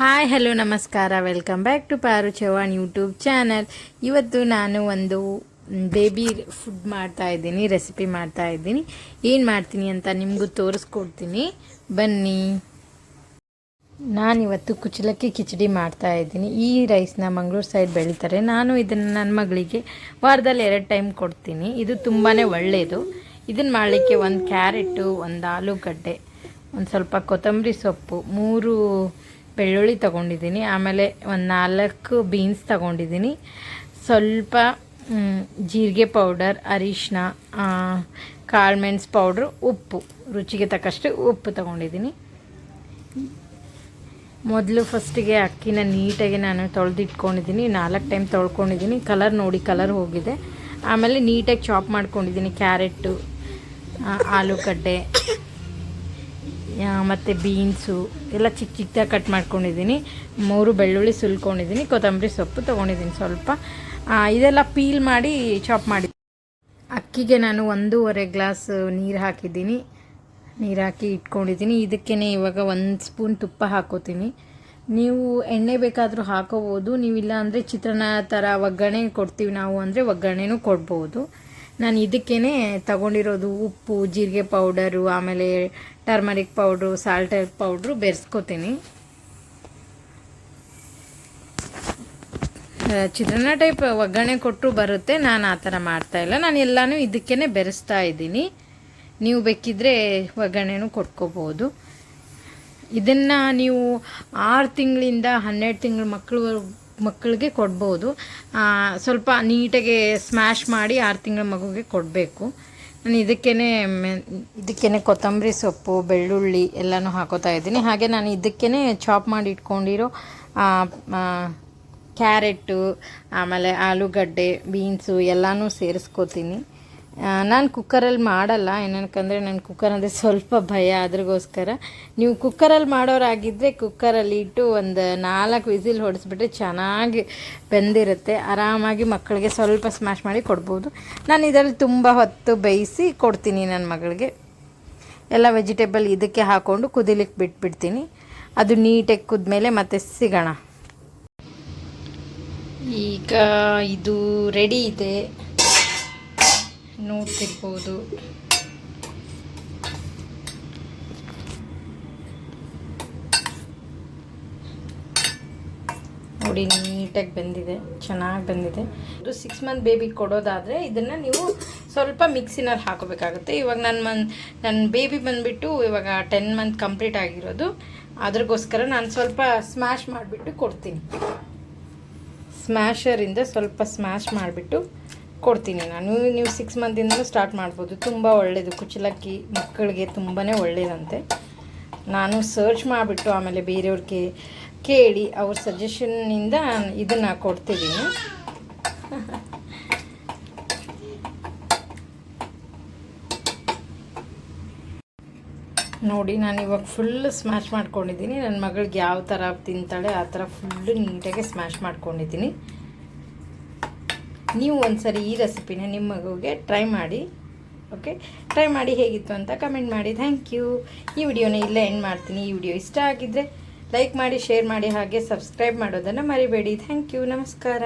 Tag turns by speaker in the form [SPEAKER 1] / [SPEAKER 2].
[SPEAKER 1] Hi hello ನಮಸ್ಕಾರ, welcome back to ಪಾರು Chavan YouTube channel. ಇವತ್ತು ನಾನು ಒಂದು ಬೇಬಿ ಫುಡ್ ಮಾಡ್ತಾ ಇದ್ದೀನಿ, ರೆಸಿಪಿ ಮಾಡ್ತಾ ಇದ್ದೀನಿ. ಏನು ಮಾಡ್ತೀನಿ ಅಂತ ನಿಮಗೂ ತೋರಿಸ್ಕೊಡ್ತೀನಿ, ಬನ್ನಿ. ನಾನಿವತ್ತು ಕುಚ್ಚಲಕ್ಕಿ ಕಿಚಡಿ ಮಾಡ್ತಾ ಇದ್ದೀನಿ. ಈ ರೈಸ್ನ ಮಂಗಳೂರು ಸೈಡ್ ಬೆಳೀತಾರೆ. ನಾನು ಇದನ್ನು ನನ್ನ ಮಗಳಿಗೆ ವಾರದಲ್ಲಿ 2 ಟೈಮ್ ಕೊಡ್ತೀನಿ. ಇದು ತುಂಬಾ ಒಳ್ಳೆಯದು. ಇದನ್ನು ಮಾಡಲಿಕ್ಕೆ ಒಂದು ಕ್ಯಾರೆಟು, ಒಂದು ಆಲೂಗಡ್ಡೆ, ಒಂದು ಸ್ವಲ್ಪ ಕೊತ್ತಂಬರಿ ಸೊಪ್ಪು, 3 ಬೆಳ್ಳುಳ್ಳಿ ತೊಗೊಂಡಿದ್ದೀನಿ, ಆಮೇಲೆ ಒಂದು 4 ಬೀನ್ಸ್ ತೊಗೊಂಡಿದ್ದೀನಿ, ಸ್ವಲ್ಪ ಜೀರಿಗೆ ಪೌಡರ್, ಅರಿಶಿನ, ಕಾಳುಮೆಣಸು ಪೌಡ್ರು, ಉಪ್ಪು, ರುಚಿಗೆ ತಕ್ಕಷ್ಟು ಉಪ್ಪು ತೊಗೊಂಡಿದ್ದೀನಿ. ಮೊದಲು ಫಸ್ಟಿಗೆ ಅಕ್ಕಿನ ನೀಟಾಗಿ ನಾನು ತೊಳೆದಿಟ್ಕೊಂಡಿದ್ದೀನಿ. 4 ಟೈಮ್ ತೊಳ್ಕೊಂಡಿದ್ದೀನಿ. ಕಲರ್ ನೋಡಿ, ಕಲರ್ ಹೋಗಿದೆ. ಆಮೇಲೆ ನೀಟಾಗಿ ಚಾಪ್ ಮಾಡ್ಕೊಂಡಿದ್ದೀನಿ. ಕ್ಯಾರೆಟು, ಆಲೂಗಡ್ಡೆ ಮತ್ತು ಬೀನ್ಸು ಎಲ್ಲ ಚಿಕ್ಕ ಚಿಕ್ಕದಾಗಿ ಕಟ್ ಮಾಡ್ಕೊಂಡಿದ್ದೀನಿ. 3 ಬೆಳ್ಳುಳ್ಳಿ ಸುಲ್ಕೊಂಡಿದ್ದೀನಿ, ಕೊತ್ತಂಬರಿ ಸೊಪ್ಪು ತೊಗೊಂಡಿದ್ದೀನಿ ಸ್ವಲ್ಪ. ಇದೆಲ್ಲ ಪೀಲ್ ಮಾಡಿ ಚಾಪ್ ಮಾಡಿ. ಅಕ್ಕಿಗೆ ನಾನು 1.5 ಗ್ಲಾಸ್ ನೀರು ಹಾಕಿದ್ದೀನಿ. ನೀರು ಹಾಕಿ ಇಟ್ಕೊಂಡಿದ್ದೀನಿ. ಇದಕ್ಕೇ ಇವಾಗ 1 ಸ್ಪೂನ್ ತುಪ್ಪ ಹಾಕೋತೀನಿ. ನೀವು ಎಣ್ಣೆ ಬೇಕಾದರೂ ಹಾಕೋಬೋದು, ನೀವಿಲ್ಲ ಅಂದರೆ ಚಿತ್ರಾನ್ನ ಥರ ಒಗ್ಗರಣೆ ಕೊಡ್ತೀವಿ ನಾವು ಅಂದರೆ ಒಗ್ಗರಣೆನೂ ಕೊಡ್ಬೋದು. ನಾನು ಇದಕ್ಕೇ ತಗೊಂಡಿರೋದು ಉಪ್ಪು, ಜೀರಿಗೆ ಪೌಡರು, ಆಮೇಲೆ ಟರ್ಮರಿಕ್ ಪೌಡ್ರು, ಸಾಲ್ಟ್ ಪೌಡ್ರು ಬೆರೆಸ್ಕೋತೀನಿ. ಚಿತ್ರಾನ್ನ ಟೈಪ್ ಒಗ್ಗರಣೆ ಕೊಟ್ಟರು ಬರುತ್ತೆ, ನಾನು ಆ ಥರ ಮಾಡ್ತಾಯಿಲ್ಲ. ನಾನು ಎಲ್ಲನೂ ಇದಕ್ಕೇ ಬೆರೆಸ್ತಾ ಇದ್ದೀನಿ. ನೀವು ಬೇಕಿದ್ದರೆ ಒಗ್ಗರಣೆನೂ ಕೊಟ್ಕೋಬೋದು. ಇದನ್ನು ನೀವು 6 ತಿಂಗಳಿಂದ 12 ತಿಂಗಳ ಮಕ್ಕಳಿಗೆ ಕೊಡ್ಬೋದು. ಸ್ವಲ್ಪ ನೀಟಾಗಿ ಸ್ಮ್ಯಾಶ್ ಮಾಡಿ 6 ತಿಂಗಳ ಮಗುಗೆ ಕೊಡಬೇಕು. ನಾನು ಇದಕ್ಕೇ ಕೊತ್ತಂಬರಿ ಸೊಪ್ಪು, ಬೆಳ್ಳುಳ್ಳಿ ಎಲ್ಲನೂ ಹಾಕೋತಾ ಇದ್ದೀನಿ. ಹಾಗೆ ನಾನು ಇದಕ್ಕೇ ಚಾಪ್ ಮಾಡಿ ಇಟ್ಕೊಂಡಿರೋ ಕ್ಯಾರೆಟು, ಆಮೇಲೆ ಆಲೂಗಡ್ಡೆ, ಬೀನ್ಸು ಎಲ್ಲನೂ ಸೇರಿಸ್ಕೋತೀನಿ. ನಾನು ಕುಕ್ಕರಲ್ಲಿ ಮಾಡಲ್ಲ, ಏನಕ್ಕಂದರೆ ನನ್ನ ಕುಕ್ಕರ್ ಅಂದರೆ ಸ್ವಲ್ಪ ಭಯ. ಅದ್ರಿಗೋಸ್ಕರ ನೀವು ಕುಕ್ಕರಲ್ಲಿ ಮಾಡೋರಾಗಿದ್ದರೆ ಕುಕ್ಕರಲ್ಲಿ ಇಟ್ಟು ಒಂದು 4 ವಿಸಿಲ್ ಹೊಡೆಸ್ಬಿಟ್ರೆ ಚೆನ್ನಾಗಿ ಬೆಂದಿರುತ್ತೆ. ಆರಾಮಾಗಿ ಮಕ್ಕಳಿಗೆ ಸ್ವಲ್ಪ ಸ್ಮ್ಯಾಶ್ ಮಾಡಿ ಕೊಡ್ಬೋದು. ನಾನು ಇದರಲ್ಲಿ ತುಂಬ ಹೊತ್ತು ಬೇಯಿಸಿ ಕೊಡ್ತೀನಿ ನನ್ನ ಮಗಳಿಗೆ. ಎಲ್ಲ ವೆಜಿಟೇಬಲ್ ಇದಕ್ಕೆ ಹಾಕ್ಕೊಂಡು ಕುದಿಲಿಕ್ಕೆ ಬಿಟ್ಬಿಡ್ತೀನಿ. ಅದು ನೀಟಾಗಿ ಕುದ್ಮೇಲೆ ಮತ್ತೆ ಸಿಗೋಣ. ಈಗ ಇದು ರೆಡಿ ಇದೆ, ನೋಡ್ತಿರ್ಬೋದು. ನೋಡಿ, ನೀಟಾಗಿ ಬೆಂದಿದೆ, ಚೆನ್ನಾಗಿ ಬೆಂದಿದೆ. ಇದು 6 ಮಂತ್ ಬೇಬಿ ಕೊಡೋದಾದರೆ ಇದನ್ನು ನೀವು ಸ್ವಲ್ಪ ಮಿಕ್ಸಿನಲ್ಲಿ ಹಾಕೋಬೇಕಾಗುತ್ತೆ. ಇವಾಗ ನನ್ನ ಬೇಬಿ ಬಂದುಬಿಟ್ಟು ಇವಾಗ 10 ಮಂತ್ ಕಂಪ್ಲೀಟ್ ಆಗಿರೋದು. ಅದ್ರಿಗೋಸ್ಕರ ನಾನು ಸ್ವಲ್ಪ ಸ್ಮ್ಯಾಶ್ ಮಾಡಿಬಿಟ್ಟು ಕೊಡ್ತೀನಿ. ಸ್ಮ್ಯಾಶರಿಂದ ಸ್ವಲ್ಪ ಸ್ಮ್ಯಾಶ್ ಮಾಡಿಬಿಟ್ಟು ಕೊಡ್ತೀನಿ ನಾನು. ನೀವು 6 ಮಂತಿಂದಲೂ ಸ್ಟಾರ್ಟ್ ಮಾಡ್ಬೋದು. ತುಂಬ ಒಳ್ಳೆಯದು, ಕುಚ್ಚಲಕ್ಕಿ ಮಕ್ಕಳಿಗೆ ತುಂಬಾ ಒಳ್ಳೆಯದಂತೆ. ನಾನು ಸರ್ಚ್ ಮಾಡಿಬಿಟ್ಟು ಆಮೇಲೆ ಬೇರೆಯವ್ರಿಗೆ ಕೇಳಿ ಅವ್ರ ಸಜೆಷನ್ನಿಂದ ಇದನ್ನು ಕೊಡ್ತಿದ್ದೀನಿ. ನೋಡಿ, ನಾನು ಇವಾಗ ಫುಲ್ ಸ್ಮ್ಯಾಶ್ ಮಾಡ್ಕೊಂಡಿದ್ದೀನಿ. ನನ್ನ ಮಗಳಿಗೆ ಯಾವ ಥರ ತಿಂತಾಳೆ ಆ ಥರ ಫುಲ್ಲು ನೀಟಾಗಿ ಸ್ಮ್ಯಾಶ್ ಮಾಡ್ಕೊಂಡಿದ್ದೀನಿ. ನೀವು ಒಂದ್ಸರಿ ಈ ರೆಸಿಪಿನ ನಿಮ್ಮ ಮಗುಗೆ ಟ್ರೈ ಮಾಡಿ. ಓಕೆ, ಟ್ರೈ ಮಾಡಿ ಹೇಗಿತ್ತು ಅಂತ ಕಮೆಂಟ್ ಮಾಡಿ. Thank you. ಈ ವಿಡಿಯೋನ ಇಲ್ಲೇ ಎಂಡ್ ಮಾಡ್ತೀನಿ. ಈ ವಿಡಿಯೋ ಇಷ್ಟ ಆಗಿದ್ದರೆ ಲೈಕ್ ಮಾಡಿ, ಶೇರ್ ಮಾಡಿ, ಹಾಗೆ ಸಬ್ಸ್ಕ್ರೈಬ್ ಮಾಡೋದನ್ನು ಮರಿಬೇಡಿ. Thank you. ನಮಸ್ಕಾರ.